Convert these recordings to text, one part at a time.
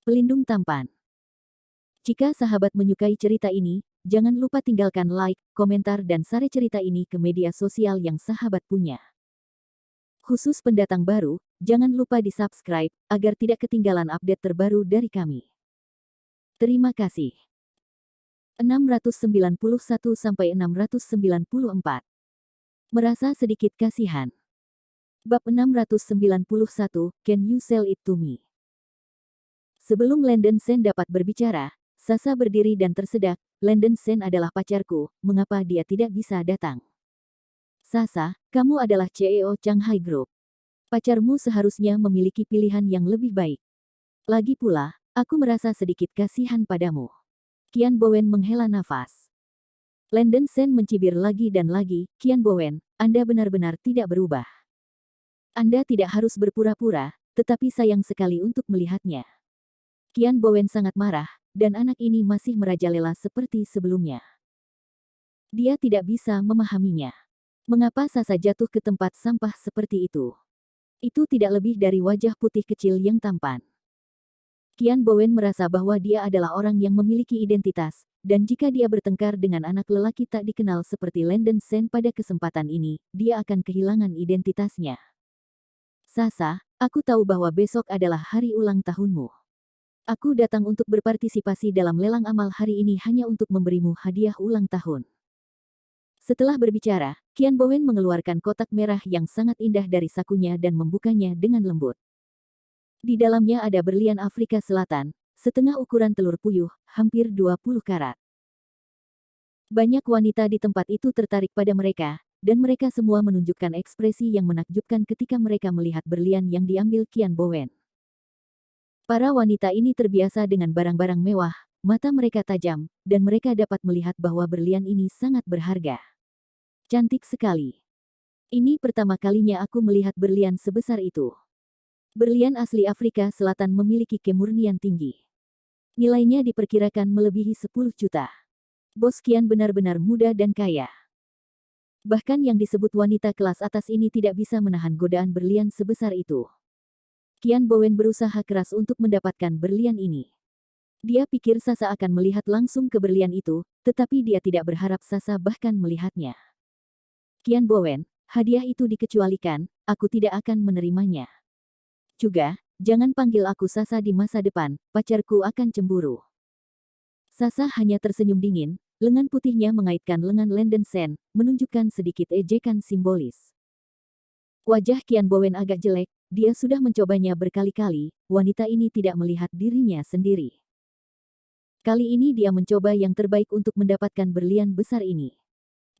Pelindung tampan. Jika sahabat menyukai cerita ini, jangan lupa tinggalkan like, komentar dan share cerita ini ke media sosial yang sahabat punya. Khusus pendatang baru, jangan lupa di-subscribe, agar tidak ketinggalan update terbaru dari kami. Terima kasih. 691-694. Merasa sedikit kasihan. Bab 691, Can you sell it to me? Sebelum Landon Sen dapat berbicara, Sasa berdiri dan tersedak. Landon Sen adalah pacarku, mengapa dia tidak bisa datang? Sasa, kamu adalah CEO Shanghai Group. Pacarmu seharusnya memiliki pilihan yang lebih baik. Lagi pula, aku merasa sedikit kasihan padamu. Qian Bowen menghela nafas. Landon Sen mencibir lagi dan lagi, Qian Bowen, Anda benar-benar tidak berubah. Anda tidak harus berpura-pura, tetapi sayang sekali untuk melihatnya. Qian Bowen sangat marah, dan anak ini masih merajalela seperti sebelumnya. Dia tidak bisa memahaminya. Mengapa Sasa jatuh ke tempat sampah seperti itu? Itu tidak lebih dari wajah putih kecil yang tampan. Qian Bowen merasa bahwa dia adalah orang yang memiliki identitas, dan jika dia bertengkar dengan anak lelaki tak dikenal seperti Landon Sen pada kesempatan ini, dia akan kehilangan identitasnya. Sasa, aku tahu bahwa besok adalah hari ulang tahunmu. Aku datang untuk berpartisipasi dalam lelang amal hari ini hanya untuk memberimu hadiah ulang tahun. Setelah berbicara, Qian Bowen mengeluarkan kotak merah yang sangat indah dari sakunya dan membukanya dengan lembut. Di dalamnya ada berlian Afrika Selatan, setengah ukuran telur puyuh, hampir 20 karat. Banyak wanita di tempat itu tertarik pada mereka, dan mereka semua menunjukkan ekspresi yang menakjubkan ketika mereka melihat berlian yang diambil Qian Bowen. Para wanita ini terbiasa dengan barang-barang mewah, mata mereka tajam, dan mereka dapat melihat bahwa berlian ini sangat berharga. Cantik sekali. Ini pertama kalinya aku melihat berlian sebesar itu. Berlian asli Afrika Selatan memiliki kemurnian tinggi. Nilainya diperkirakan melebihi 10 juta. Bos Qian benar-benar muda dan kaya. Bahkan yang disebut wanita kelas atas ini tidak bisa menahan godaan berlian sebesar itu. Qian Bowen berusaha keras untuk mendapatkan berlian ini. Dia pikir Sasa akan melihat langsung ke berlian itu, tetapi dia tidak berharap Sasa bahkan melihatnya. Qian Bowen, hadiah itu dikecualikan, aku tidak akan menerimanya. Juga, jangan panggil aku Sasa di masa depan, pacarku akan cemburu. Sasa hanya tersenyum dingin, lengan putihnya mengaitkan lengan Landon Sen, menunjukkan sedikit ejekan simbolis. Wajah Qian Bowen agak jelek, dia sudah mencobanya berkali-kali, wanita ini tidak melihat dirinya sendiri. Kali ini dia mencoba yang terbaik untuk mendapatkan berlian besar ini.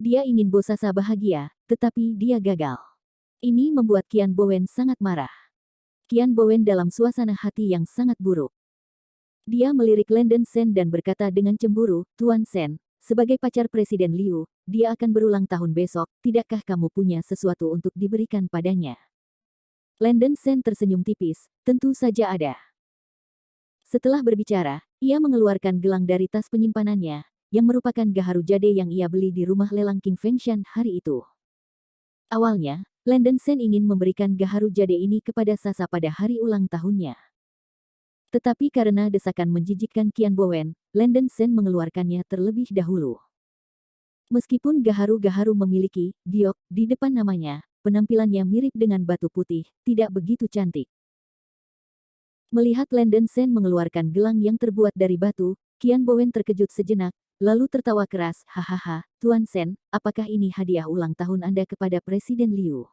Dia ingin Bos Sasa bahagia, tetapi dia gagal. Ini membuat Qian Bowen sangat marah. Qian Bowen dalam suasana hati yang sangat buruk. Dia melirik Landon Sen dan berkata dengan cemburu, Tuan Sen, sebagai pacar Presiden Liu, dia akan berulang tahun besok, tidakkah kamu punya sesuatu untuk diberikan padanya? Landon Sen tersenyum tipis, tentu saja ada. Setelah berbicara, ia mengeluarkan gelang dari tas penyimpanannya, yang merupakan gaharu jade yang ia beli di rumah lelang King Fengshan hari itu. Awalnya, Landon Sen ingin memberikan gaharu jade ini kepada Sasa pada hari ulang tahunnya. Tetapi karena desakan menjijikkan Qian Bowen, Landon Sen mengeluarkannya terlebih dahulu. Meskipun gaharu-gaharu memiliki giok di depan namanya, penampilannya mirip dengan batu putih, tidak begitu cantik. Melihat Landon Sen mengeluarkan gelang yang terbuat dari batu, Qian Bowen terkejut sejenak, lalu tertawa keras, hahaha, Tuan Sen, apakah ini hadiah ulang tahun Anda kepada Presiden Liu?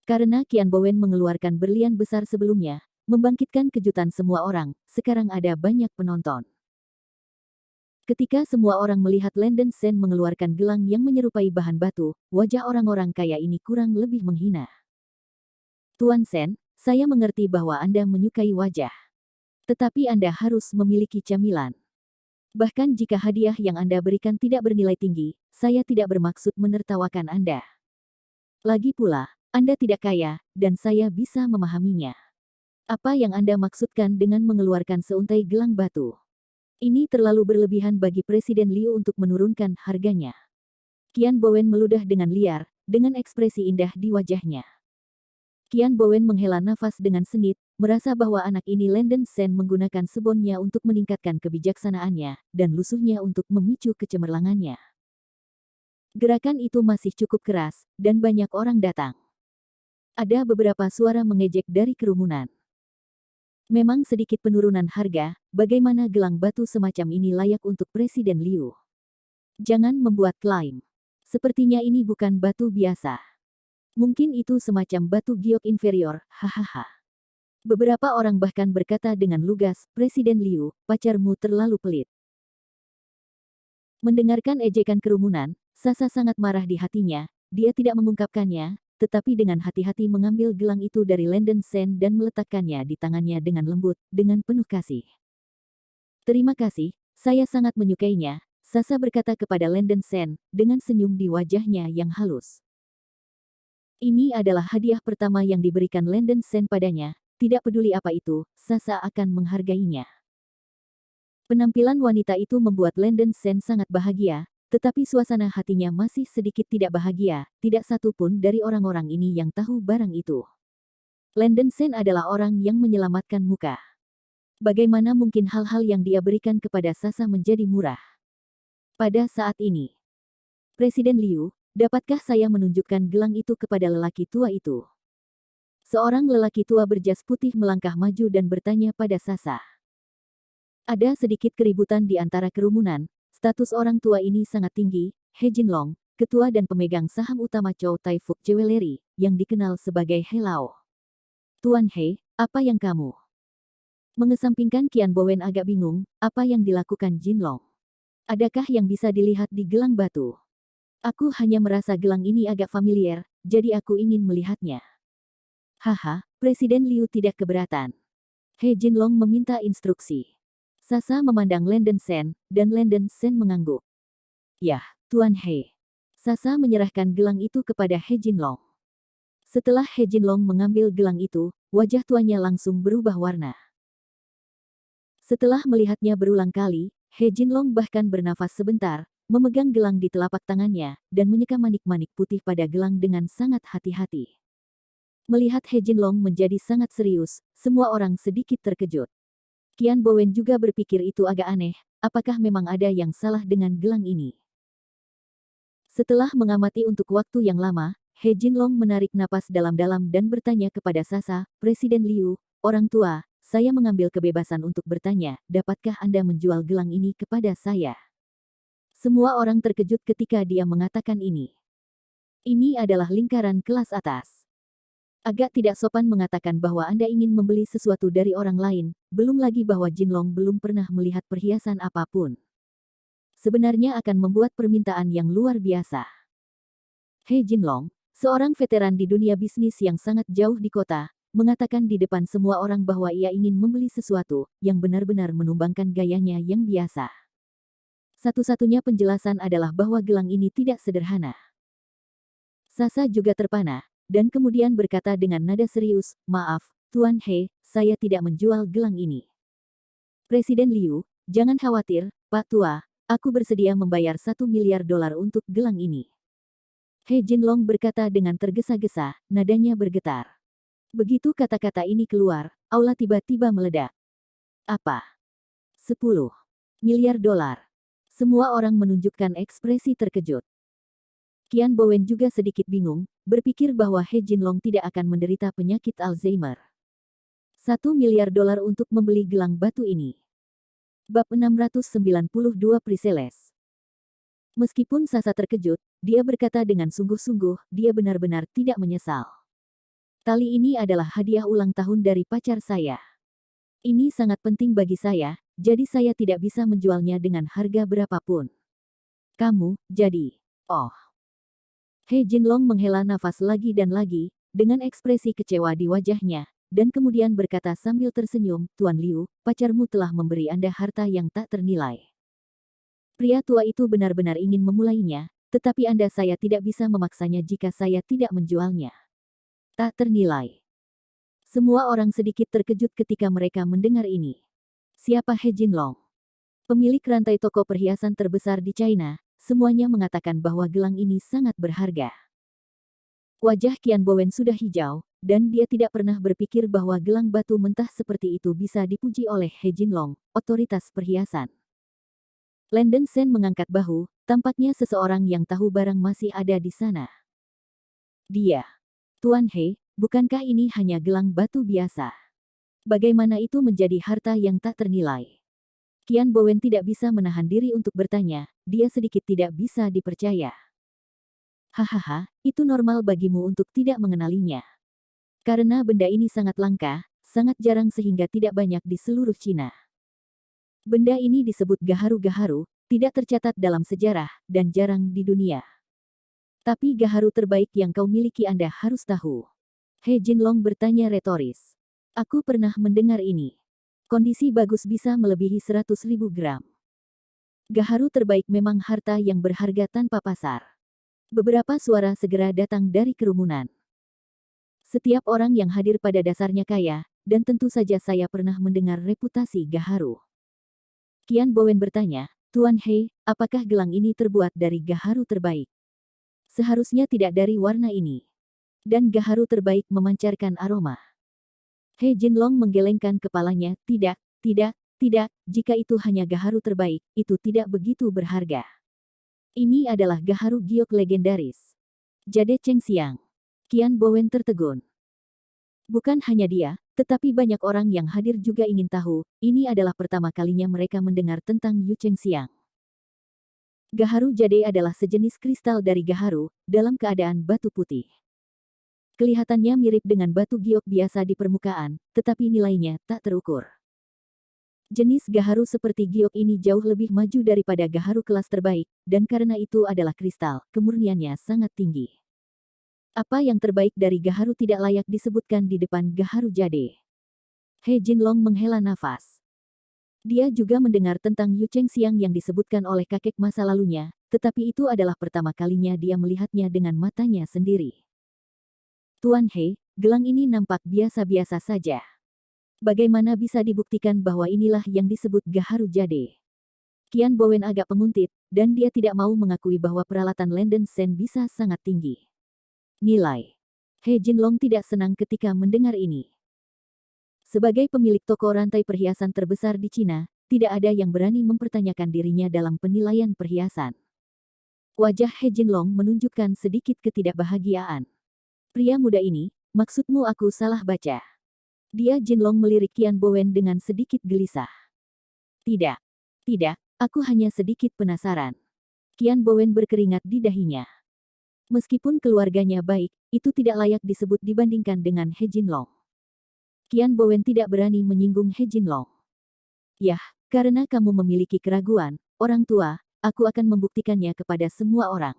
Karena Qian Bowen mengeluarkan berlian besar sebelumnya, membangkitkan kejutan semua orang, sekarang ada banyak penonton. Ketika semua orang melihat Landon Sen mengeluarkan gelang yang menyerupai bahan batu, wajah orang-orang kaya ini kurang lebih menghina. Tuan Sen, saya mengerti bahwa Anda menyukai wajah. Tetapi Anda harus memiliki camilan. Bahkan jika hadiah yang Anda berikan tidak bernilai tinggi, saya tidak bermaksud menertawakan Anda. Lagi pula, Anda tidak kaya, dan saya bisa memahaminya. Apa yang Anda maksudkan dengan mengeluarkan seuntai gelang batu? Ini terlalu berlebihan bagi Presiden Liu untuk menurunkan harganya. Qian Bowen meludah dengan liar, dengan ekspresi indah di wajahnya. Qian Bowen menghela nafas dengan sengit, merasa bahwa anak ini Landon Sen menggunakan sebonnya untuk meningkatkan kebijaksanaannya, dan lusuhnya untuk memicu kecemerlangannya. Gerakan itu masih cukup keras, dan banyak orang datang. Ada beberapa suara mengejek dari kerumunan. Memang sedikit penurunan harga, bagaimana gelang batu semacam ini layak untuk Presiden Liu? Jangan membuat klaim. Sepertinya ini bukan batu biasa. Mungkin itu semacam batu giok inferior, hahaha. Beberapa orang bahkan berkata dengan lugas, Presiden Liu, pacarmu terlalu pelit. Mendengarkan ejekan kerumunan, Sasa sangat marah di hatinya, dia tidak mengungkapkannya, tetapi dengan hati-hati mengambil gelang itu dari Landon Sen dan meletakkannya di tangannya dengan lembut, dengan penuh kasih. Terima kasih, saya sangat menyukainya, Sasa berkata kepada Landon Sen, dengan senyum di wajahnya yang halus. Ini adalah hadiah pertama yang diberikan Landon Sen padanya, tidak peduli apa itu, Sasa akan menghargainya. Penampilan wanita itu membuat Landon Sen sangat bahagia, tetapi suasana hatinya masih sedikit tidak bahagia, tidak satu pun dari orang-orang ini yang tahu barang itu. Landon Sen adalah orang yang menyelamatkan muka. Bagaimana mungkin hal-hal yang dia berikan kepada Sasa menjadi murah? Pada saat ini, Presiden Liu, dapatkah saya menunjukkan gelang itu kepada lelaki tua itu? Seorang lelaki tua berjas putih melangkah maju dan bertanya pada Sasa. Ada sedikit keributan di antara kerumunan. Status orang tua ini sangat tinggi, He Jinlong, ketua dan pemegang saham utama Chow Tai Fook Jewelry, yang dikenal sebagai He Lao. Tuan He, apa yang kamu? Mengesampingkan Qian Bowen agak bingung, apa yang dilakukan Jinlong? Adakah yang bisa dilihat di gelang batu? Aku hanya merasa gelang ini agak familiar, jadi aku ingin melihatnya. Haha, Presiden Liu tidak keberatan. He Jinlong meminta instruksi. Sasa memandang Landon Sen, dan Landon Sen mengangguk. Yah, Tuan He. Sasa menyerahkan gelang itu kepada He Jinlong. Setelah He Jinlong mengambil gelang itu, wajah tuanya langsung berubah warna. Setelah melihatnya berulang kali, He Jinlong bahkan bernafas sebentar, memegang gelang di telapak tangannya, dan menyeka manik-manik putih pada gelang dengan sangat hati-hati. Melihat He Jinlong menjadi sangat serius, semua orang sedikit terkejut. Qian Bowen juga berpikir itu agak aneh, apakah memang ada yang salah dengan gelang ini? Setelah mengamati untuk waktu yang lama, He Jinlong menarik napas dalam-dalam dan bertanya kepada Sasa, Presiden Liu, orang tua, saya mengambil kebebasan untuk bertanya, dapatkah Anda menjual gelang ini kepada saya? Semua orang terkejut ketika dia mengatakan ini. Ini adalah lingkaran kelas atas. Agak tidak sopan mengatakan bahwa Anda ingin membeli sesuatu dari orang lain, belum lagi bahwa Jinlong belum pernah melihat perhiasan apapun. Sebenarnya akan membuat permintaan yang luar biasa. He Jinlong, seorang veteran di dunia bisnis yang sangat jauh di kota, mengatakan di depan semua orang bahwa ia ingin membeli sesuatu yang benar-benar menumbangkan gayanya yang biasa. Satu-satunya penjelasan adalah bahwa gelang ini tidak sederhana. Sasa juga terpana, dan kemudian berkata dengan nada serius, maaf, Tuan He, saya tidak menjual gelang ini. Presiden Liu, jangan khawatir, Pak Tua, aku bersedia membayar $1 miliar untuk gelang ini. He Jinlong berkata dengan tergesa-gesa, nadanya bergetar. Begitu kata-kata ini keluar, aula tiba-tiba meledak. Apa? $10 miliar. Semua orang menunjukkan ekspresi terkejut. Qian Bowen juga sedikit bingung, berpikir bahwa He Jinlong tidak akan menderita penyakit Alzheimer. $1 miliar untuk membeli gelang batu ini. Bab 692 Priseles. Meskipun Sasa terkejut, dia berkata dengan sungguh-sungguh, dia benar-benar tidak menyesal. Tali ini adalah hadiah ulang tahun dari pacar saya. Ini sangat penting bagi saya, jadi saya tidak bisa menjualnya dengan harga berapapun. Kamu, jadi, oh. He Jinlong menghela nafas lagi dan lagi, dengan ekspresi kecewa di wajahnya, dan kemudian berkata sambil tersenyum, Tuan Liu, pacarmu telah memberi Anda harta yang tak ternilai. Pria tua itu benar-benar ingin memulainya, tetapi saya tidak bisa memaksanya jika saya tidak menjualnya. Tak ternilai. Semua orang sedikit terkejut ketika mereka mendengar ini. Siapa He Jinlong? Pemilik rantai toko perhiasan terbesar di China, semuanya mengatakan bahwa gelang ini sangat berharga. Wajah Qian Bowen sudah hijau, dan dia tidak pernah berpikir bahwa gelang batu mentah seperti itu bisa dipuji oleh He Jinlong, otoritas perhiasan. Landon Sen mengangkat bahu, tampaknya seseorang yang tahu barang masih ada di sana. Dia. Tuan He, bukankah ini hanya gelang batu biasa? Bagaimana itu menjadi harta yang tak ternilai? Qian Bowen tidak bisa menahan diri untuk bertanya, dia sedikit tidak bisa dipercaya. Hahaha, itu normal bagimu untuk tidak mengenalinya. Karena benda ini sangat langka, sangat jarang sehingga tidak banyak di seluruh Cina. Benda ini disebut gaharu-gaharu, tidak tercatat dalam sejarah, dan jarang di dunia. Tapi gaharu terbaik yang kau miliki Anda harus tahu. He Jinlong bertanya retoris. Aku pernah mendengar ini. Kondisi bagus bisa melebihi 100.000 gram. Gaharu terbaik memang harta yang berharga tanpa pasar. Beberapa suara segera datang dari kerumunan. Setiap orang yang hadir pada dasarnya kaya, dan tentu saja saya pernah mendengar reputasi gaharu. Qian Bowen bertanya, Tuan He, apakah gelang ini terbuat dari gaharu terbaik? Seharusnya tidak dari warna ini. Dan gaharu terbaik memancarkan aroma. He Jinlong menggelengkan kepalanya, tidak, jika itu hanya gaharu terbaik, itu tidak begitu berharga. Ini adalah gaharu giok legendaris. Jade Chengxiang. Qian Bowen tertegun. Bukan hanya dia, tetapi banyak orang yang hadir juga ingin tahu, ini adalah pertama kalinya mereka mendengar tentang Yu Chengxiang. Gaharu jade adalah sejenis kristal dari gaharu, dalam keadaan batu putih. Kelihatannya mirip dengan batu giok biasa di permukaan, tetapi nilainya tak terukur. Jenis gaharu seperti giok ini jauh lebih maju daripada gaharu kelas terbaik, dan karena itu adalah kristal, kemurniannya sangat tinggi. Apa yang terbaik dari gaharu tidak layak disebutkan di depan gaharu jade. He Jinlong menghela nafas. Dia juga mendengar tentang Yu Chengxiang yang disebutkan oleh kakek masa lalunya, tetapi itu adalah pertama kalinya dia melihatnya dengan matanya sendiri. Tuan He, gelang ini nampak biasa-biasa saja. Bagaimana bisa dibuktikan bahwa inilah yang disebut gaharu jade? Qian Bowen agak penguntit, dan dia tidak mau mengakui bahwa peralatan Landon Sen bisa sangat tinggi. Nilai. He Jinlong tidak senang ketika mendengar ini. Sebagai pemilik toko rantai perhiasan terbesar di Cina, tidak ada yang berani mempertanyakan dirinya dalam penilaian perhiasan. Wajah He Jinlong menunjukkan sedikit ketidakbahagiaan. Pria muda ini, maksudmu aku salah baca? Dia Jinlong melirik Qian Bowen dengan sedikit gelisah. Tidak, aku hanya sedikit penasaran. Qian Bowen berkeringat di dahinya. Meskipun keluarganya baik, itu tidak layak disebut dibandingkan dengan He Jinlong. Qian Bowen tidak berani menyinggung He Jinlong. Yah, karena kamu memiliki keraguan, orang tua, aku akan membuktikannya kepada semua orang.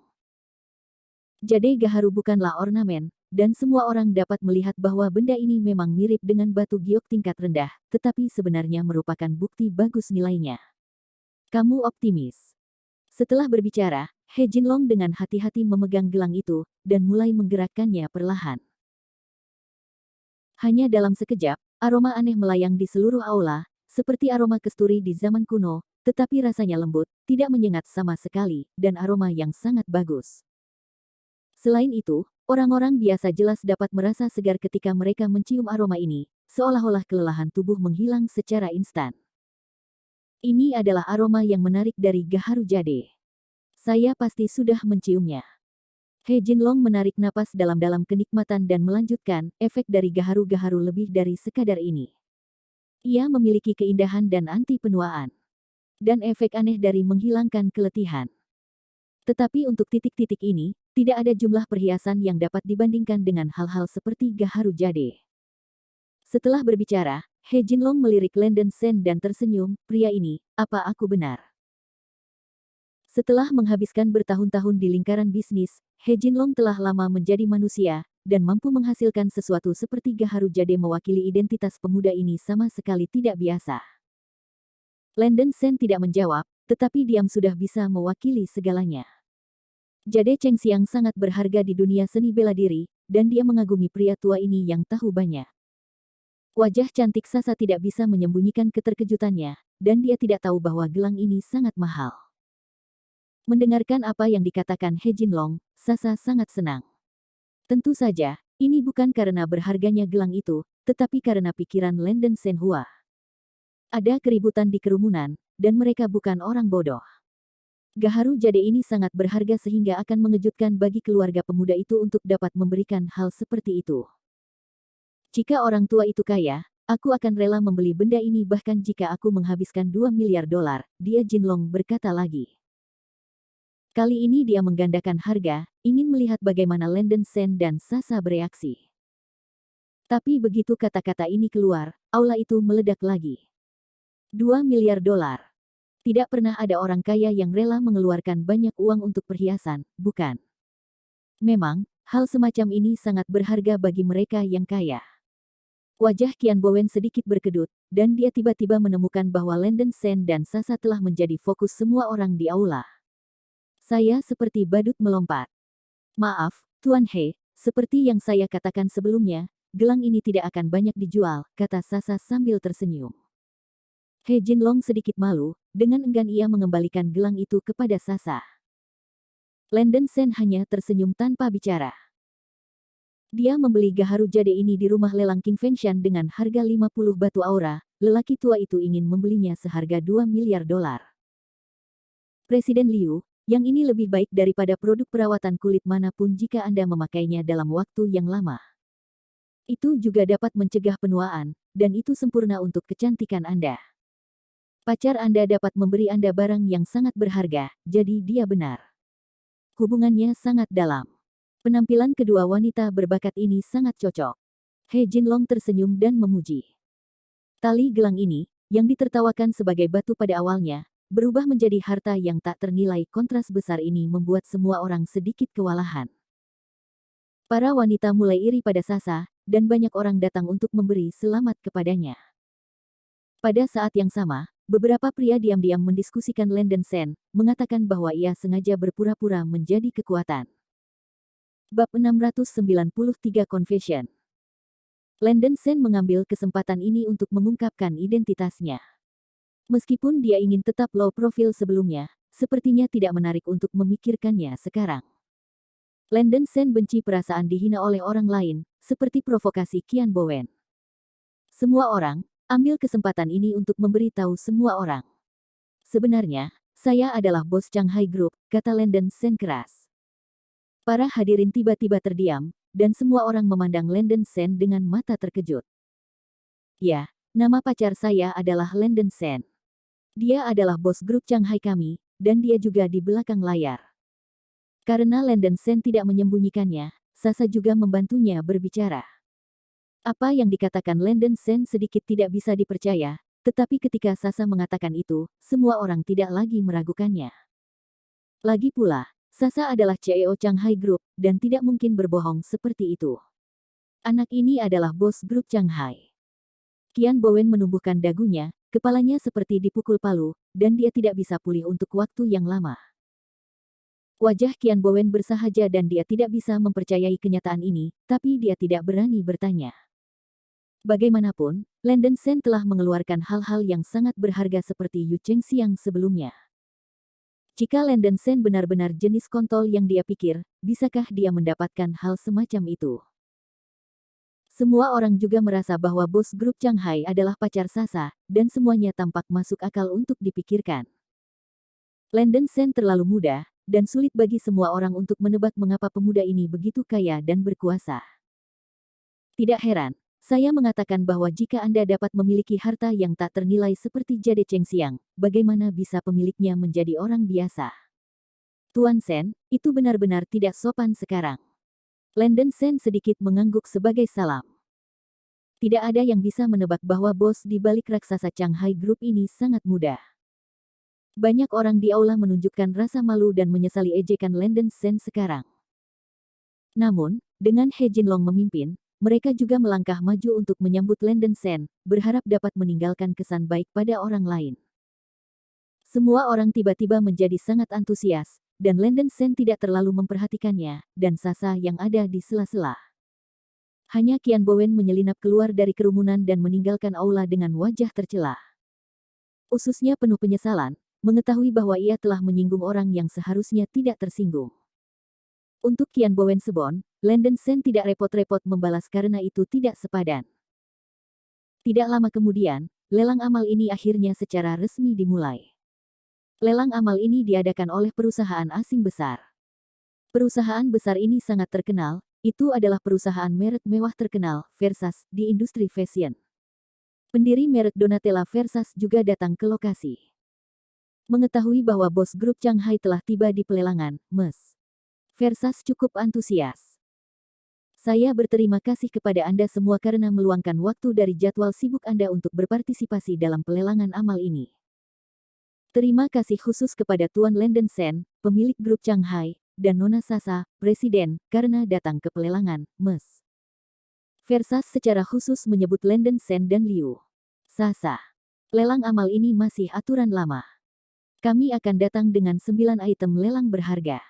Jade gaharu bukanlah ornamen, dan semua orang dapat melihat bahwa benda ini memang mirip dengan batu giok tingkat rendah, tetapi sebenarnya merupakan bukti bagus nilainya. Kamu optimis. Setelah berbicara, He Jinlong dengan hati-hati memegang gelang itu, dan mulai menggerakkannya perlahan. Hanya dalam sekejap, aroma aneh melayang di seluruh aula, seperti aroma kesturi di zaman kuno, tetapi rasanya lembut, tidak menyengat sama sekali, dan aroma yang sangat bagus. Selain itu, orang-orang biasa jelas dapat merasa segar ketika mereka mencium aroma ini, seolah-olah kelelahan tubuh menghilang secara instan. Ini adalah aroma yang menarik dari gaharu jade. Saya pasti sudah menciumnya. He Jinlong menarik napas dalam-dalam kenikmatan dan melanjutkan, efek dari gaharu-gaharu lebih dari sekadar ini. Ia memiliki keindahan dan anti penuaan. Dan efek aneh dari menghilangkan keletihan. Tetapi untuk titik-titik ini, tidak ada jumlah perhiasan yang dapat dibandingkan dengan hal-hal seperti gaharu jade. Setelah berbicara, He Jinlong melirik Landon Sen dan tersenyum, pria ini, apa aku benar? Setelah menghabiskan bertahun-tahun di lingkaran bisnis, He Jinlong telah lama menjadi manusia, dan mampu menghasilkan sesuatu seperti gaharu jade mewakili identitas pemuda ini sama sekali tidak biasa. Landon Sen tidak menjawab, tetapi diam sudah bisa mewakili segalanya. Jade Chengxiang sangat berharga di dunia seni bela diri, dan dia mengagumi pria tua ini yang tahu banyak. Wajah cantik Sasa tidak bisa menyembunyikan keterkejutannya, dan dia tidak tahu bahwa gelang ini sangat mahal. Mendengarkan apa yang dikatakan He Jinlong, Sasa sangat senang. Tentu saja, Ini bukan karena berharganya gelang itu, tetapi karena pikiran Landon Senhua. Ada keributan di kerumunan, dan mereka bukan orang bodoh. Gaharu jade ini sangat berharga sehingga akan mengejutkan bagi keluarga pemuda itu untuk dapat memberikan hal seperti itu. Jika orang tua itu kaya, aku akan rela membeli benda ini bahkan jika aku menghabiskan 2 miliar dolar, dia Jinlong berkata lagi. Kali ini dia menggandakan harga, ingin melihat bagaimana Landon Sen dan Sasa bereaksi. Tapi begitu kata-kata ini keluar, aula itu meledak lagi. 2 miliar dolar. Tidak pernah ada orang kaya yang rela mengeluarkan banyak uang untuk perhiasan, bukan? Memang, hal semacam ini sangat berharga bagi mereka yang kaya. Wajah Qian Bowen sedikit berkedut, dan dia tiba-tiba menemukan bahwa Landon Sen dan Sasa telah menjadi fokus semua orang di aula. Saya seperti badut melompat. Maaf, Tuan He, seperti yang saya katakan sebelumnya, gelang ini tidak akan banyak dijual, kata Sasa sambil tersenyum. He Jinlong sedikit malu, dengan enggan ia mengembalikan gelang itu kepada Sasa. Landon Sen hanya tersenyum tanpa bicara. Dia membeli gaharu jade ini di rumah lelang King Fengshan dengan harga 50 batu aura, lelaki tua itu ingin membelinya seharga 2 miliar dolar. Presiden Liu, yang ini lebih baik daripada produk perawatan kulit manapun jika Anda memakainya dalam waktu yang lama. Itu juga dapat mencegah penuaan, dan itu sempurna untuk kecantikan Anda. Pacar Anda dapat memberi Anda barang yang sangat berharga, jadi dia benar. Hubungannya sangat dalam. Penampilan kedua wanita berbakat ini sangat cocok. He Jinlong tersenyum dan memuji. Tali gelang ini, yang ditertawakan sebagai batu pada awalnya, berubah menjadi harta yang tak ternilai. Kontras besar ini membuat semua orang sedikit kewalahan. Para wanita mulai iri pada Sasa, dan banyak orang datang untuk memberi selamat kepadanya. Pada saat yang sama, beberapa pria diam-diam mendiskusikan Landon Sen, mengatakan bahwa ia sengaja berpura-pura menjadi kekuatan. Bab 693 Confession. Landon Sen mengambil kesempatan ini untuk mengungkapkan identitasnya. Meskipun dia ingin tetap low profile sebelumnya, sepertinya tidak menarik untuk memikirkannya sekarang. Landon Sen benci perasaan dihina oleh orang lain, seperti provokasi Qian Bowen. Semua orang, ambil kesempatan ini untuk memberitahu semua orang. Sebenarnya, saya adalah bos Shanghai Group, kata Landon Sen keras. Para hadirin tiba-tiba terdiam, dan semua orang memandang Landon Sen dengan mata terkejut. Ya, nama pacar saya adalah Landon Sen. Dia adalah bos grup Shanghai kami, dan dia juga di belakang layar. Karena Landon Sen tidak menyembunyikannya, Sasa juga membantunya berbicara. Apa yang dikatakan Landon Sen sedikit tidak bisa dipercaya, tetapi ketika Sasa mengatakan itu, semua orang tidak lagi meragukannya. Lagi pula, Sasa adalah CEO Shanghai Group, dan tidak mungkin berbohong seperti itu. Anak ini adalah bos grup Shanghai. Qian Bowen menumbuhkan dagunya, kepalanya seperti dipukul palu, dan dia tidak bisa pulih untuk waktu yang lama. Wajah Qian Bowen bersahaja dan dia tidak bisa mempercayai kenyataan ini, tapi dia tidak berani bertanya. Bagaimanapun, Landon Sen telah mengeluarkan hal-hal yang sangat berharga seperti Yu Chengxiang sebelumnya. Jika Landon Sen benar-benar jenis kontol yang dia pikir, bisakah dia mendapatkan hal semacam itu? Semua orang juga merasa bahwa bos grup Shanghai adalah pacar Sasa, dan semuanya tampak masuk akal untuk dipikirkan. Landon Sen terlalu muda, dan sulit bagi semua orang untuk menebak mengapa pemuda ini begitu kaya dan berkuasa. Tidak heran, saya mengatakan bahwa jika Anda dapat memiliki harta yang tak ternilai seperti jade Chengxiang, bagaimana bisa pemiliknya menjadi orang biasa? Tuan Sen, itu benar-benar tidak sopan sekarang. Landon Sen sedikit mengangguk sebagai salam. Tidak ada yang bisa menebak bahwa bos di balik raksasa Shanghai Group ini sangat muda. Banyak orang di aula menunjukkan rasa malu dan menyesali ejekan Landon Sen sekarang. Namun, dengan He Jinlong memimpin, mereka juga melangkah maju untuk menyambut Landon Sen, berharap dapat meninggalkan kesan baik pada orang lain. Semua orang tiba-tiba menjadi sangat antusias, dan Landon Sen tidak terlalu memperhatikannya, dan Sasa yang ada di sela-sela. Hanya Qian Bowen menyelinap keluar dari kerumunan dan meninggalkan aula dengan wajah tercela. Ususnya penuh penyesalan, mengetahui bahwa ia telah menyinggung orang yang seharusnya tidak tersinggung. Untuk Qian Bowen Sebon, Landon Sen tidak repot-repot membalas karena itu tidak sepadan. Tidak lama kemudian, lelang amal ini akhirnya secara resmi dimulai. Lelang amal ini diadakan oleh perusahaan asing besar. Perusahaan besar ini sangat terkenal, itu adalah perusahaan merek mewah terkenal, Versace, di industri fashion. Pendiri merek Donatella Versace juga datang ke lokasi. Mengetahui bahwa bos grup Shanghai telah tiba di pelelangan, Ms. Versace cukup antusias. Saya berterima kasih kepada Anda semua karena meluangkan waktu dari jadwal sibuk Anda untuk berpartisipasi dalam pelelangan amal ini. Terima kasih khusus kepada Tuan Landon Sen, pemilik grup Shanghai, dan Nona Sasa, presiden, karena datang ke pelelangan, Ms. Versace secara khusus menyebut Landon Sen dan Liu Sasa. Lelang amal ini masih aturan lama. Kami akan datang dengan 9 item lelang berharga.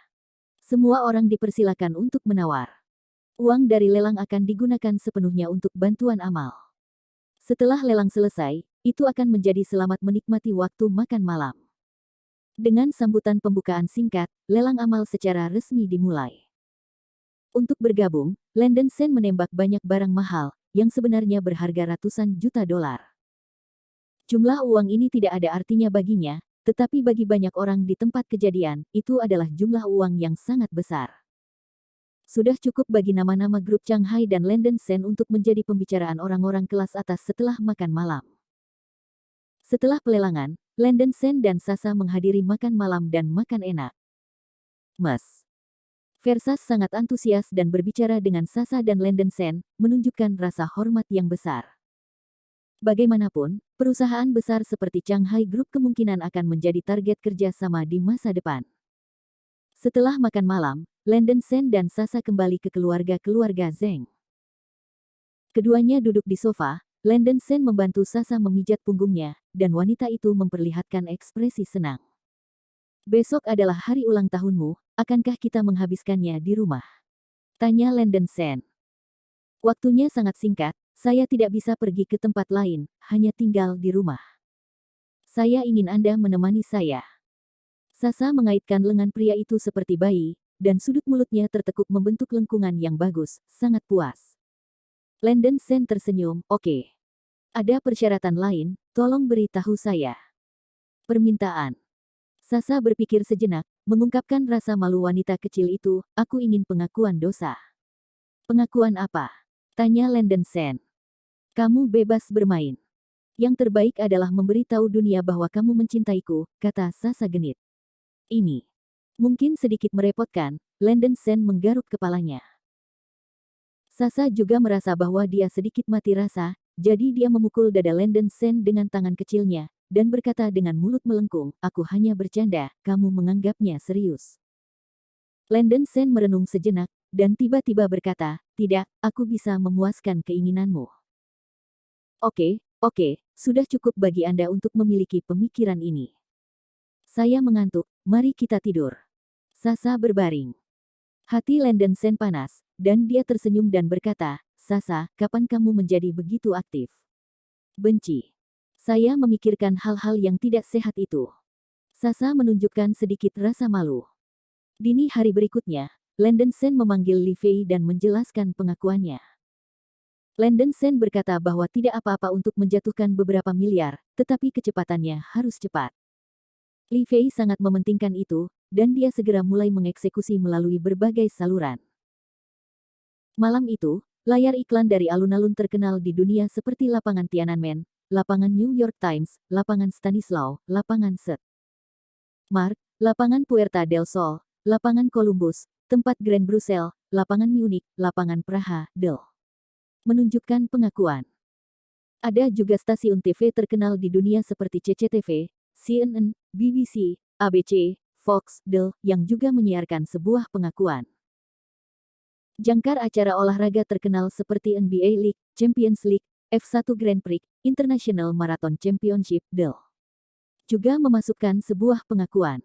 Semua orang dipersilakan untuk menawar. Uang dari lelang akan digunakan sepenuhnya untuk bantuan amal. Setelah lelang selesai, itu akan menjadi selamat menikmati waktu makan malam. Dengan sambutan pembukaan singkat, lelang amal secara resmi dimulai. Untuk bergabung, Landon Sen menembak banyak barang mahal, yang sebenarnya berharga ratusan juta dolar. Jumlah uang ini tidak ada artinya baginya, tetapi bagi banyak orang di tempat kejadian, itu adalah jumlah uang yang sangat besar. Sudah cukup bagi nama-nama grup Shanghai dan Landon Sen untuk menjadi pembicaraan orang-orang kelas atas setelah makan malam. Setelah pelelangan, Landon Sen dan Sasa menghadiri makan malam dan makan enak. Mas Versace sangat antusias dan berbicara dengan Sasa dan Landon Sen, menunjukkan rasa hormat yang besar. Bagaimanapun, perusahaan besar seperti Shanghai Group kemungkinan akan menjadi target kerjasama di masa depan. Setelah makan malam, Landon Sen dan Sasa kembali ke keluarga Zeng. Keduanya duduk di sofa, Landon Sen membantu Sasa memijat punggungnya, dan wanita itu memperlihatkan ekspresi senang. Besok adalah hari ulang tahunmu, akankah kita menghabiskannya di rumah? Tanya Landon Sen. Waktunya sangat singkat, saya tidak bisa pergi ke tempat lain, hanya tinggal di rumah. Saya ingin Anda menemani saya. Sasa mengaitkan lengan pria itu seperti bayi, dan sudut mulutnya tertekuk membentuk lengkungan yang bagus, sangat puas. Landon Sen tersenyum, oke. Ada persyaratan lain, tolong beritahu saya. Permintaan. Sasa berpikir sejenak, mengungkapkan rasa malu wanita kecil itu, aku ingin pengakuan dosa. Pengakuan apa? Tanya Landon Sen. Kamu bebas bermain. Yang terbaik adalah memberitahu dunia bahwa kamu mencintaiku, kata Sasa genit. Ini mungkin sedikit merepotkan, Landon Sen menggaruk kepalanya. Sasa juga merasa bahwa dia sedikit mati rasa, jadi dia memukul dada Landon Sen dengan tangan kecilnya, dan berkata dengan mulut melengkung, aku hanya bercanda, kamu menganggapnya serius. Landon Sen merenung sejenak, dan tiba-tiba berkata, tidak, aku bisa memuaskan keinginanmu. Oke, sudah cukup bagi Anda untuk memiliki pemikiran ini. Saya mengantuk, mari kita tidur. Sasa berbaring. Hati Landon Sen panas, dan dia tersenyum dan berkata, Sasa, kapan kamu menjadi begitu aktif? Benci. Saya memikirkan hal-hal yang tidak sehat itu. Sasa menunjukkan sedikit rasa malu. Dini hari berikutnya, Landon Sen memanggil Li Fei dan menjelaskan pengakuannya. Landon Sen berkata bahwa tidak apa-apa untuk menjatuhkan beberapa miliar, tetapi kecepatannya harus cepat. Li Fei sangat mementingkan itu, dan dia segera mulai mengeksekusi melalui berbagai saluran. Malam itu, layar iklan dari alun-alun terkenal di dunia seperti lapangan Tiananmen, lapangan New York Times, lapangan Stanislaw, lapangan St. Mark, lapangan Puerta del Sol, lapangan Columbus, tempat Grand Brussels, lapangan Munich, lapangan Praha, Del. Menunjukkan pengakuan. Ada juga stasiun TV terkenal di dunia seperti CCTV, CNN, BBC, ABC, Fox, Del, yang juga menyiarkan sebuah pengakuan. Jangkar acara olahraga terkenal seperti NBA League, Champions League, F1 Grand Prix, International Marathon Championship, Del. Juga memasukkan sebuah pengakuan.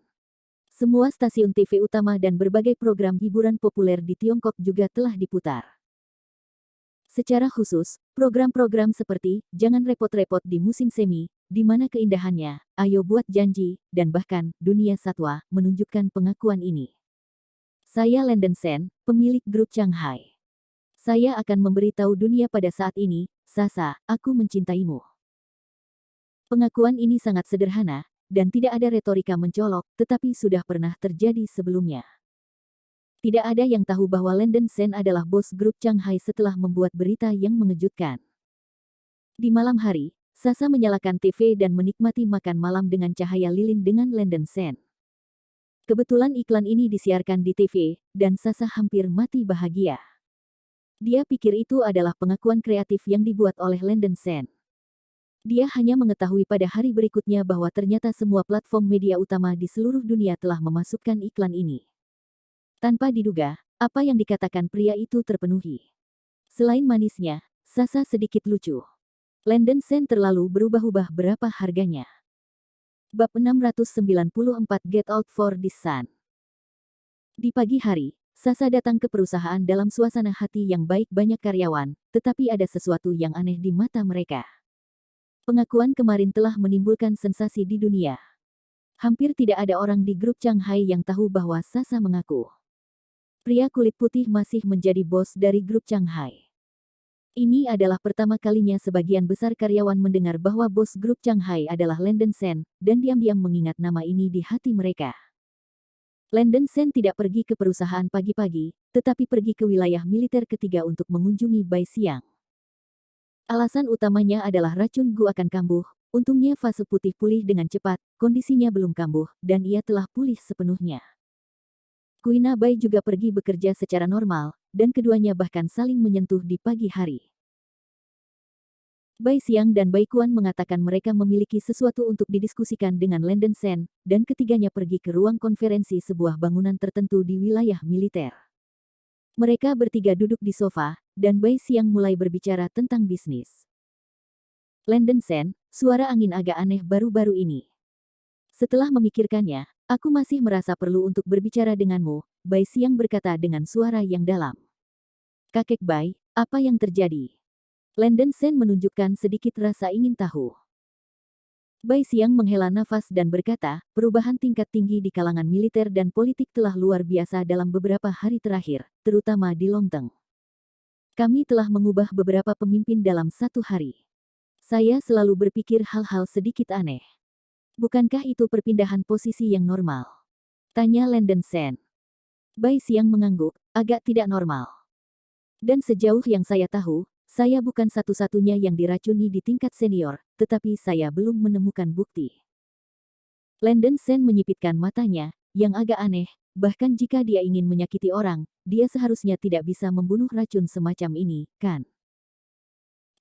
Semua stasiun TV utama dan berbagai program hiburan populer di Tiongkok juga telah diputar. Secara khusus, program-program seperti Jangan Repot-Repot di Musim Semi, Di Mana Keindahannya, Ayo Buat Janji, dan bahkan Dunia Satwa menunjukkan pengakuan ini. Saya Landon Sen, pemilik grup Shanghai. Saya akan memberitahu dunia pada saat ini, Sasa, aku mencintaimu. Pengakuan ini sangat sederhana, dan tidak ada retorika mencolok, tetapi sudah pernah terjadi sebelumnya. Tidak ada yang tahu bahwa Landon Sen adalah bos grup Shanghai setelah membuat berita yang mengejutkan. Di malam hari, Sasa menyalakan TV dan menikmati makan malam dengan cahaya lilin dengan Landon Sen. Kebetulan iklan ini disiarkan di TV, dan Sasa hampir mati bahagia. Dia pikir itu adalah pengakuan kreatif yang dibuat oleh Landon Sen. Dia hanya mengetahui pada hari berikutnya bahwa ternyata semua platform media utama di seluruh dunia telah memasukkan iklan ini. Tanpa diduga, apa yang dikatakan pria itu terpenuhi. Selain manisnya, Sasa sedikit lucu. Landon Sen terlalu berubah-ubah berapa harganya. Bab 694 Get Out for This Sun. Di pagi hari, Sasa datang ke perusahaan dalam suasana hati yang baik banyak karyawan, tetapi ada sesuatu yang aneh di mata mereka. Pengakuan kemarin telah menimbulkan sensasi di dunia. Hampir tidak ada orang di grup Shanghai yang tahu bahwa Sasa mengaku. Pria kulit putih masih menjadi bos dari grup Shanghai. Ini adalah pertama kalinya sebagian besar karyawan mendengar bahwa bos grup Shanghai adalah Landon Sen, dan diam-diam mengingat nama ini di hati mereka. Landon Sen tidak pergi ke perusahaan pagi-pagi, tetapi pergi ke wilayah militer ketiga untuk mengunjungi Bai Xiang. Alasan utamanya adalah racun Gu akan kambuh. Untungnya fase putih pulih dengan cepat, kondisinya belum kambuh, dan ia telah pulih sepenuhnya. Kuina Bai juga pergi bekerja secara normal, dan keduanya bahkan saling menyentuh di pagi hari. Bai Xiang dan Bai Kuan mengatakan mereka memiliki sesuatu untuk didiskusikan dengan Landon Sen, dan ketiganya pergi ke ruang konferensi sebuah bangunan tertentu di wilayah militer. Mereka bertiga duduk di sofa, dan Bai Xiang mulai berbicara tentang bisnis. Landon Sen, suara angin agak aneh baru-baru ini. Setelah memikirkannya, aku masih merasa perlu untuk berbicara denganmu, Bai Xiang berkata dengan suara yang dalam. Kakek Bai, apa yang terjadi? Landon Sen menunjukkan sedikit rasa ingin tahu. Bai Xiang menghela nafas dan berkata, perubahan tingkat tinggi di kalangan militer dan politik telah luar biasa dalam beberapa hari terakhir, terutama di Longteng. Kami telah mengubah beberapa pemimpin dalam satu hari. Saya selalu berpikir hal-hal sedikit aneh. Bukankah itu perpindahan posisi yang normal? Tanya Landon Sen. Bai Xiang mengangguk, agak tidak normal. Dan sejauh yang saya tahu, saya bukan satu-satunya yang diracuni di tingkat senior, tetapi saya belum menemukan bukti. Landon Sen menyipitkan matanya, yang agak aneh, bahkan jika dia ingin menyakiti orang, dia seharusnya tidak bisa membunuh racun semacam ini, kan?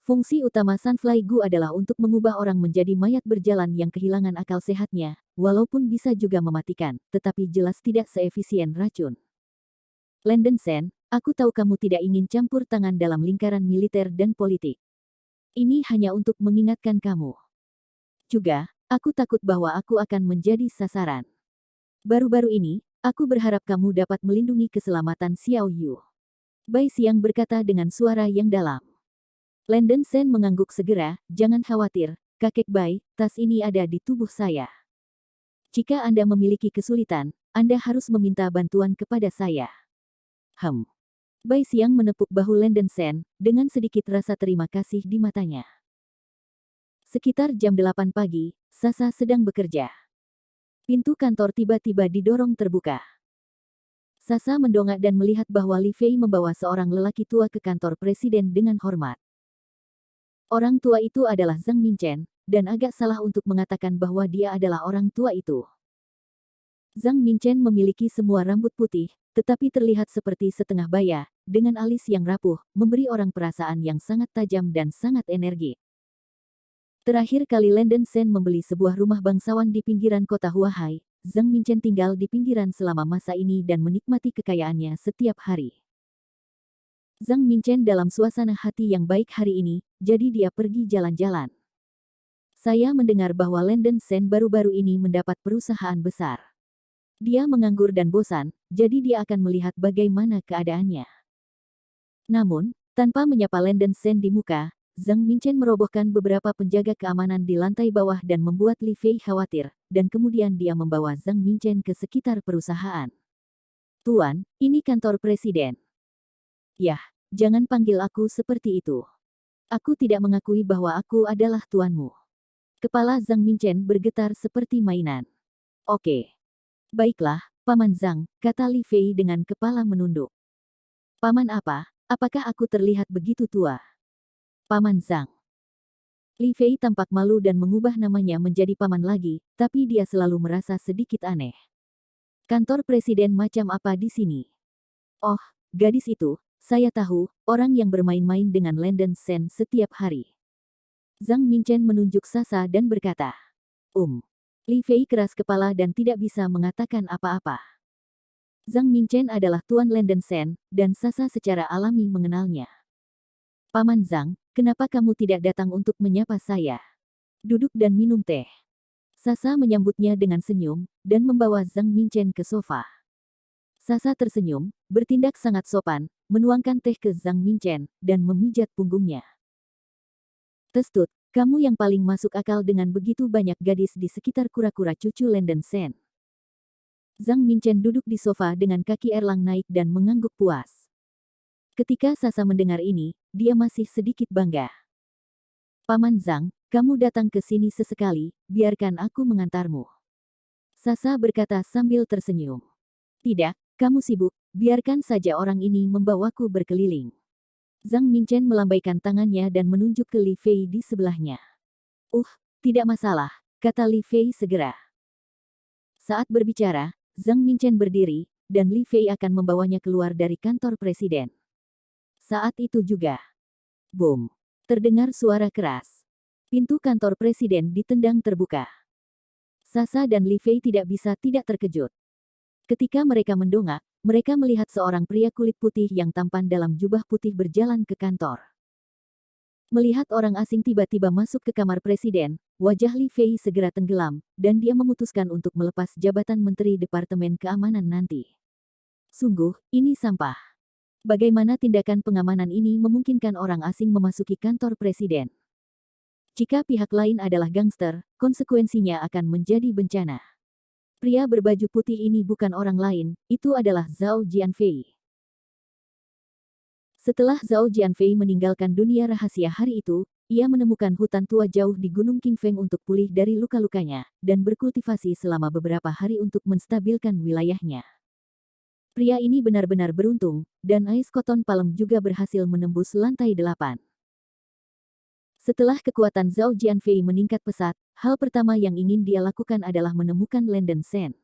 Fungsi utama Sunfly Gu adalah untuk mengubah orang menjadi mayat berjalan yang kehilangan akal sehatnya, walaupun bisa juga mematikan, tetapi jelas tidak seefisien racun. Landon Sen, aku tahu kamu tidak ingin campur tangan dalam lingkaran militer dan politik. Ini hanya untuk mengingatkan kamu. Juga, aku takut bahwa aku akan menjadi sasaran. Baru-baru ini, aku berharap kamu dapat melindungi keselamatan Xiao Yu. Bai Xiang berkata dengan suara yang dalam. Landon Sen mengangguk segera, jangan khawatir, kakek Bai, tas ini ada di tubuh saya. Jika Anda memiliki kesulitan, Anda harus meminta bantuan kepada saya. Bai Xiang menepuk bahu Landon Sen, dengan sedikit rasa terima kasih di matanya. Sekitar jam 8 pagi, Sasa sedang bekerja. Pintu kantor tiba-tiba didorong terbuka. Sasa mendongak dan melihat bahwa Li Fei membawa seorang lelaki tua ke kantor presiden dengan hormat. Orang tua itu adalah Zhang Minchen, dan agak salah untuk mengatakan bahwa dia adalah orang tua itu. Zhang Minchen memiliki semua rambut putih, tetapi terlihat seperti setengah baya, dengan alis yang rapuh, memberi orang perasaan yang sangat tajam dan sangat energik. Terakhir kali Landon Sen membeli sebuah rumah bangsawan di pinggiran kota Huahai, Zhang Minchen tinggal di pinggiran selama masa ini dan menikmati kekayaannya setiap hari. Zhang Minchen dalam suasana hati yang baik hari ini, jadi dia pergi jalan-jalan. Saya mendengar bahwa Landon Sen baru-baru ini mendapat perusahaan besar. Dia menganggur dan bosan, jadi dia akan melihat bagaimana keadaannya. Namun, tanpa menyapa Landon Sen di muka, Zhang Minchen merobohkan beberapa penjaga keamanan di lantai bawah dan membuat Li Fei khawatir, dan kemudian dia membawa Zhang Minchen ke sekitar perusahaan. Tuan, ini kantor presiden. Yah, jangan panggil aku seperti itu. Aku tidak mengakui bahwa aku adalah tuanmu. Kepala Zhang Minchen bergetar seperti mainan. Oke. Baiklah, Paman Zhang, kata Li Fei dengan kepala menunduk. Paman apa? Apakah aku terlihat begitu tua? Paman Zhang. Li Fei tampak malu dan mengubah namanya menjadi paman lagi, tapi dia selalu merasa sedikit aneh. Kantor presiden macam apa di sini? Oh, gadis itu, saya tahu, orang yang bermain-main dengan Landon Sen setiap hari. Zhang Minchen menunjuk Sasa dan berkata, Li Fei keras kepala dan tidak bisa mengatakan apa-apa. Zhang Minchen adalah Tuan Landon Sen, dan Sasa secara alami mengenalnya. Paman Zhang, kenapa kamu tidak datang untuk menyapa saya? Duduk dan minum teh. Sasa menyambutnya dengan senyum, dan membawa Zhang Minchen ke sofa. Sasa tersenyum, bertindak sangat sopan, menuangkan teh ke Zhang Minchen, dan memijat punggungnya. Testut, kamu yang paling masuk akal dengan begitu banyak gadis di sekitar kura-kura cucu Landon Sen. Zhang Minchen duduk di sofa dengan kaki erlang naik dan mengangguk puas. Ketika Sasa mendengar ini, dia masih sedikit bangga. Paman Zhang, kamu datang ke sini sesekali, biarkan aku mengantarmu. Sasa berkata sambil tersenyum. Tidak, kamu sibuk, biarkan saja orang ini membawaku berkeliling. Zhang Minchen melambaikan tangannya dan menunjuk ke Li Fei di sebelahnya. Tidak masalah, kata Li Fei segera. Saat berbicara, Zhang Minchen berdiri, dan Li Fei akan membawanya keluar dari kantor presiden. Saat itu juga, boom, terdengar suara keras. Pintu kantor presiden ditendang terbuka. Sasa dan Li Fei tidak bisa tidak terkejut. Ketika mereka mendongak, mereka melihat seorang pria kulit putih yang tampan dalam jubah putih berjalan ke kantor. Melihat orang asing tiba-tiba masuk ke kamar presiden, wajah Li Fei segera tenggelam, dan dia memutuskan untuk melepas jabatan Menteri Departemen Keamanan nanti. Sungguh, ini sampah. Bagaimana tindakan pengamanan ini memungkinkan orang asing memasuki kantor presiden? Jika pihak lain adalah gangster, konsekuensinya akan menjadi bencana. Pria berbaju putih ini bukan orang lain, itu adalah Zhao Jianfei. Setelah Zhao Jianfei meninggalkan dunia rahasia hari itu, ia menemukan hutan tua jauh di Gunung Qingfeng untuk pulih dari luka-lukanya, dan berkultivasi selama beberapa hari untuk menstabilkan wilayahnya. Pria ini benar-benar beruntung, dan ais koton palem juga berhasil menembus lantai 8. Setelah kekuatan Zhao Jianfei meningkat pesat, hal pertama yang ingin dia lakukan adalah menemukan Landon Sen.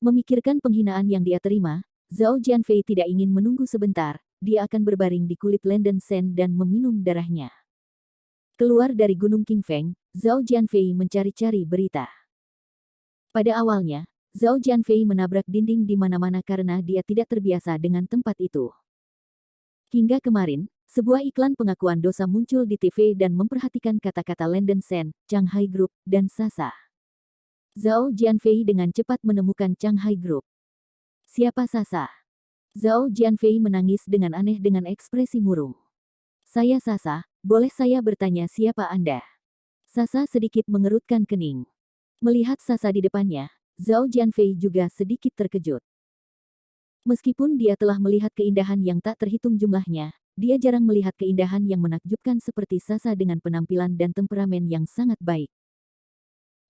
Memikirkan penghinaan yang dia terima, Zhao Jianfei tidak ingin menunggu sebentar, dia akan berbaring di kulit Landon Sen dan meminum darahnya. Keluar dari Gunung Qingfeng, Zhao Jianfei mencari-cari berita. Pada awalnya, Zhao Jianfei menabrak dinding di mana-mana karena dia tidak terbiasa dengan tempat itu. Hingga kemarin, sebuah iklan pengakuan dosa muncul di TV dan memperhatikan kata-kata Landon Sen, Shanghai Group, dan Sasa. Zhao Jianfei dengan cepat menemukan Shanghai Group. Siapa Sasa? Zhao Jianfei menangis dengan aneh dengan ekspresi murung. Saya Sasa, boleh saya bertanya siapa Anda? Sasa sedikit mengerutkan kening. Melihat Sasa di depannya, Zhao Jianfei juga sedikit terkejut. Meskipun dia telah melihat keindahan yang tak terhitung jumlahnya, dia jarang melihat keindahan yang menakjubkan seperti Sasa dengan penampilan dan temperamen yang sangat baik.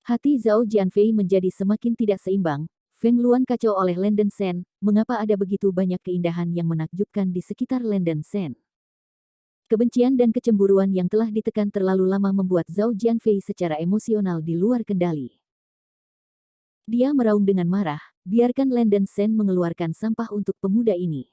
Hati Zhao Jianfei menjadi semakin tidak seimbang. Feng Luan kacau oleh Landon Sen, mengapa ada begitu banyak keindahan yang menakjubkan di sekitar Landon Sen? Kebencian dan kecemburuan yang telah ditekan terlalu lama membuat Zhao Jianfei secara emosional di luar kendali. Dia meraung dengan marah, biarkan Landon Sen mengeluarkan sampah untuk pemuda ini.